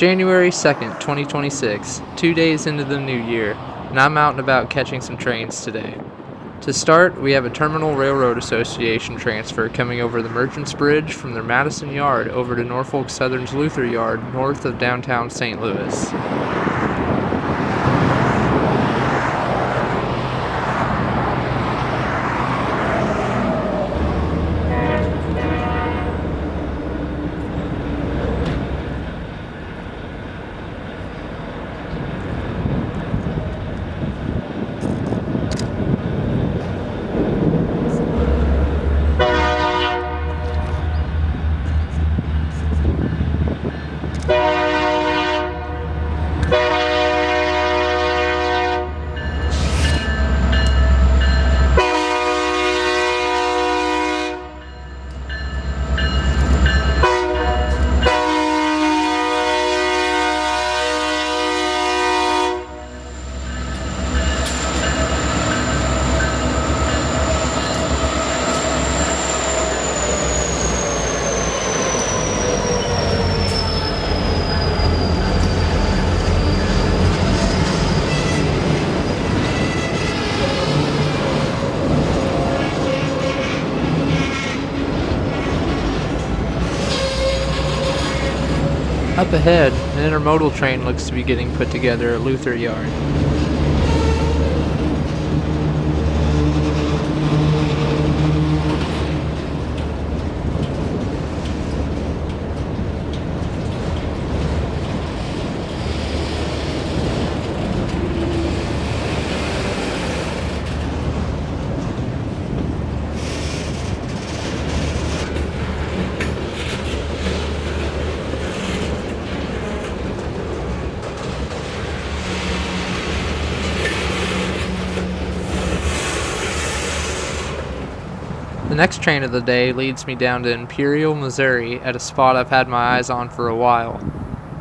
January 2nd, 2026, 2 days into the new year, and I'm out and about catching some trains today. To start, we have a Terminal Railroad Association transfer coming over the Merchants Bridge from their Madison Yard over to Norfolk Southern's Luther Yard north of downtown St. Louis. Up ahead, an intermodal train looks to be getting put together at Luther Yard. The next train of the day leads me down to Imperial, Missouri, at a spot I've had my eyes on for a while.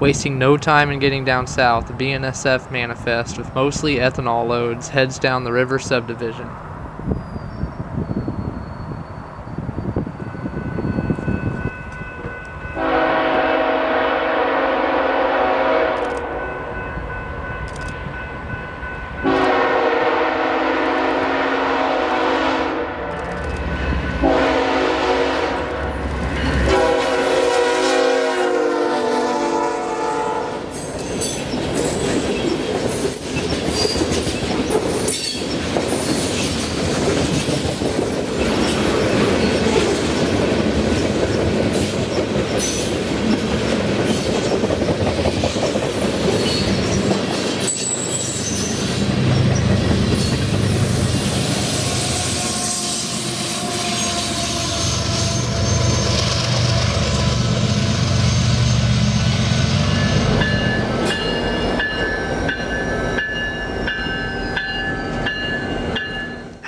Wasting no time in getting down south, the BNSF manifest with mostly ethanol loads heads down the river subdivision.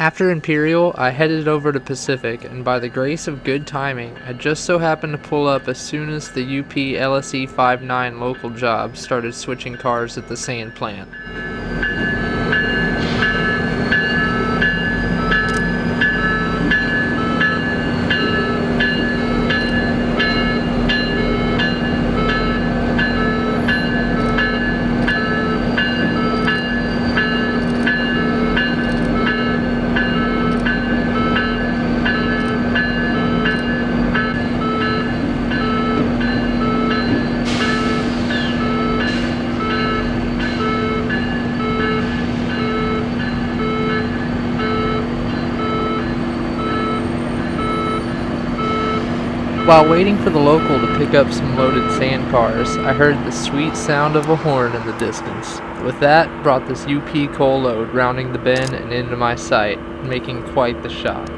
After Imperial, I headed over to Pacific, and by the grace of good timing, I just so happened to pull up as soon as the UP LSE 59 local job started switching cars at the sand plant. While waiting for the local to pick up some loaded sand cars, I heard the sweet sound of a horn in the distance. With that, brought this UP coal load rounding the bend and into my sight, making quite the shot.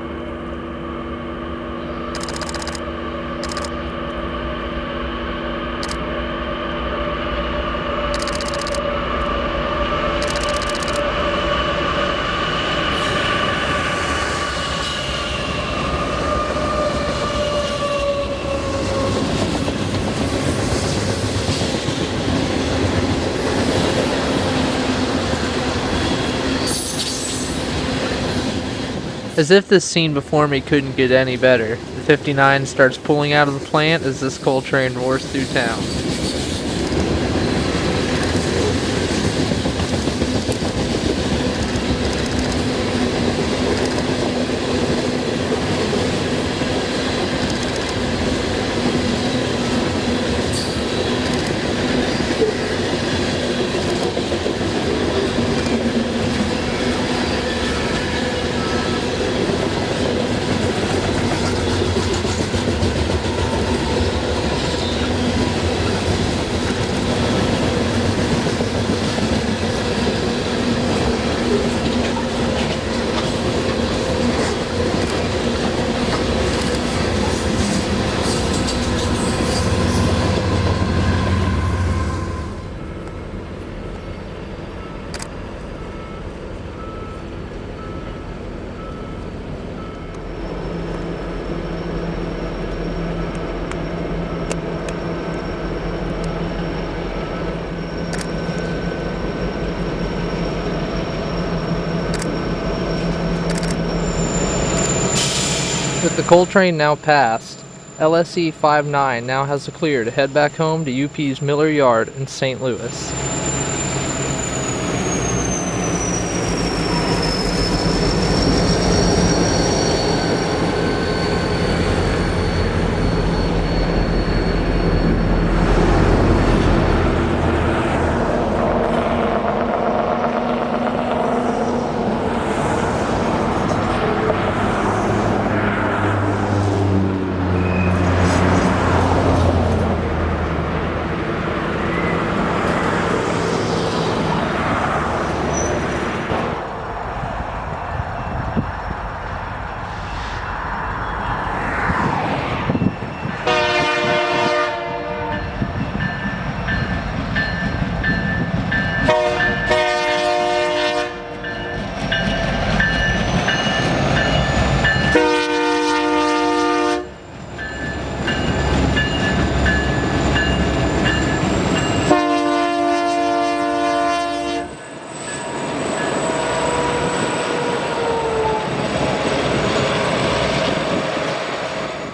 As if this scene before me couldn't get any better, the 59 starts pulling out of the plant as this coal train roars through town. coal train now passed, LSE 59 now has the clear to head back home to UP's Miller Yard in St. Louis.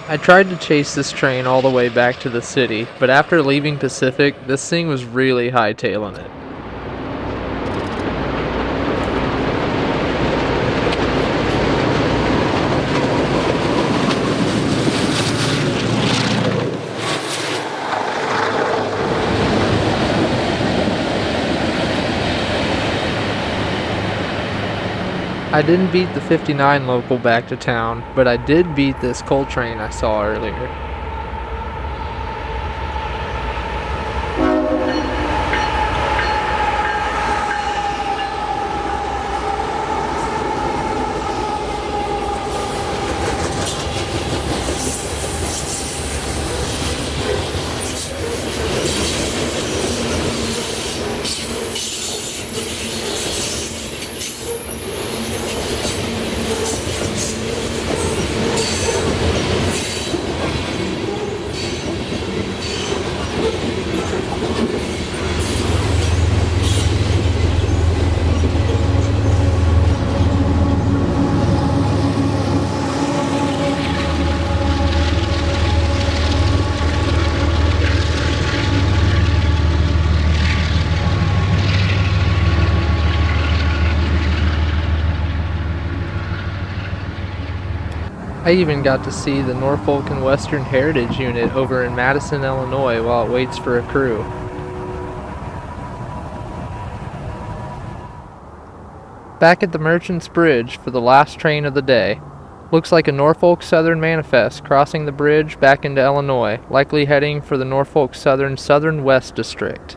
I tried to chase this train all the way back to the city, but after leaving Pacific, this thing was really hightailing it. I didn't beat the 59 local back to town, but I did beat this coal train I saw earlier. I even got to see the Norfolk and Western Heritage Unit over in Madison, Illinois while it waits for a crew. Back at the Merchants Bridge for the last train of the day. Looks like a Norfolk Southern manifest crossing the bridge back into Illinois, likely heading for the Norfolk Southern West District.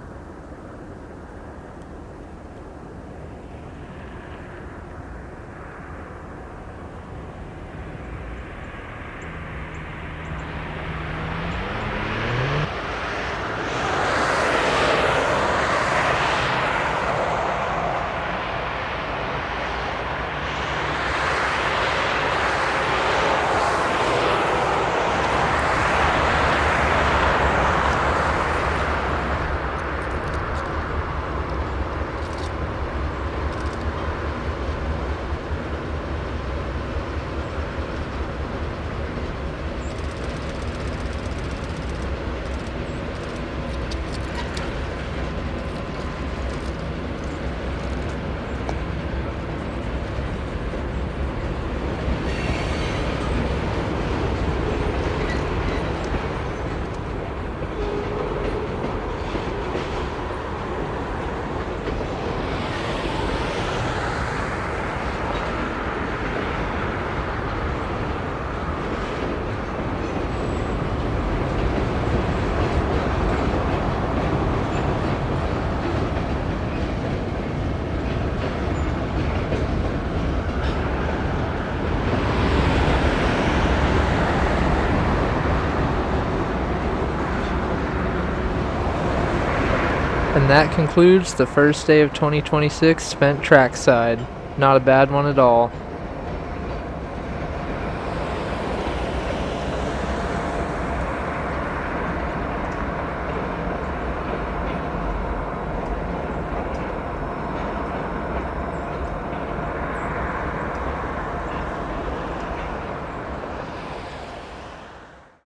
And that concludes the first day of 2026 spent trackside. Not a bad one at all.